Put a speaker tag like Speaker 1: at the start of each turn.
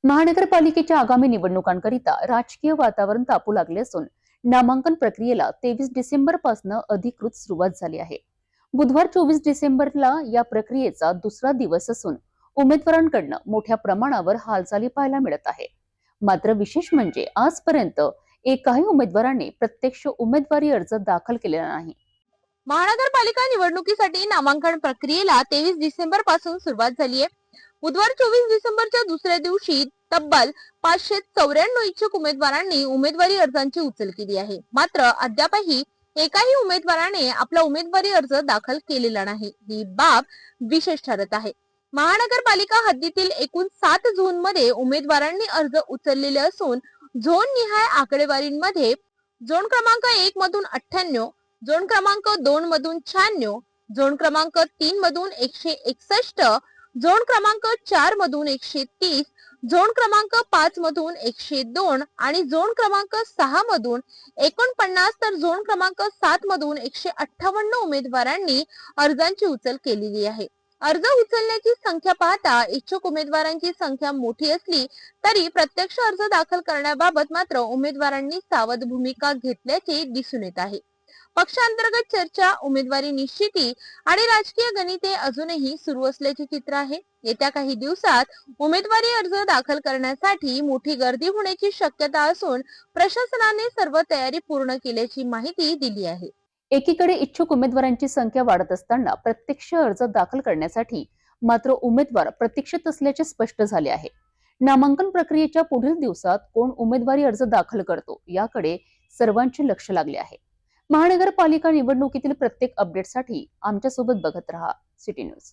Speaker 1: महानगरपालिकेच्या आगामी निवडणुकांकरिता राजकीय वातावरण तापू लागले असून नामांकन प्रक्रियेला 23 डिसेंबर पासून अधिकृत सुरुवात झाली आहे। बुधवार 24 डिसेंबरला या प्रक्रियेचा दुसरा दिवस असून उमेदवारांकडून मोठ्या प्रमाणावर हालचाली पाहायला मिळत आहे। मात्र विशेष म्हणजे आजपर्यंत एकाही उमेदवाराने प्रत्यक्ष उमेदवारी अर्ज दाखल केलेला नाही।
Speaker 2: महानगरपालिका निवडणुकीसाठी नामांकन प्रक्रियेला 23 डिसेंबर पासून सुरुवात झाली आहे। बुधवार 24 डिसेंबरच्या दुसऱ्या दिवशी तब्बल 594 इच्छुक उमेदवारांनी उमेदवारी अर्जांची उचल केली आहे। मात्र अद्यापही एकाही उमेदवाराने आपला उमेदवारी अर्ज दाखल केलेला नाही। ही बाब विशेष ठरत आहे। महानगरपालिका हद्दीतील एकूण 7 झोनमध्ये उमेदवारांनी अर्ज उचललेले असून झोन निहाय आकडेवारीमध्ये झोन क्रमांक 1 मधून 98, झोन क्रमांक 2 मधून 96, झोन क्रमांक 3 मधून 161, झोन क्रमांक 4 मधून 130, झोन क्रमांक 5 मधून 102 आणि झोन क्रमांक 6 मधून 49 तर झोन क्रमांक 7 मधून 158 उमेदवारांनी अर्जांची उचल केलेली आहे। अर्ज उचलण्याची संख्या पाहता इच्छुक उमेदवारांची संख्या मोठी असली तरी प्रत्यक्ष अर्ज दाखल करण्याबाबत मात्र उमेदवारांनी सावध भूमिका घेतल्याचे दिसून येत आहे। पक्षांतर्गत चर्चा, उमेदवारी निश्चिती आणि राजकीय गणिते अजूनही सुरू असल्याचे चित्र आहे। येत्या काही दिवसात उमेदवारी अर्ज दाखल करण्यासाठी मोठी गर्दी होण्याची शक्यता असून प्रशासनाने सर्व तयारी पूर्ण केल्याची माहिती दिली आहे।
Speaker 1: एकीकडे इच्छुक उमेदवारांची संख्या वाढत असताना प्रत्यक्ष अर्ज दाखल करण्यासाठी मात्र उमेदवार प्रतीक्षेत असल्याचे स्पष्ट झाले आहे। नामांकन प्रक्रियेच्या पुढील दिवसात कोण उमेदवारी अर्ज दाखल करतो याकडे सर्वांचे लक्ष लागले आहे। महानगरपालिका निवडणुकीतील प्रत्येक अपडेटसाठी आमच्या सोबत बघत रहा सिटी न्यूज।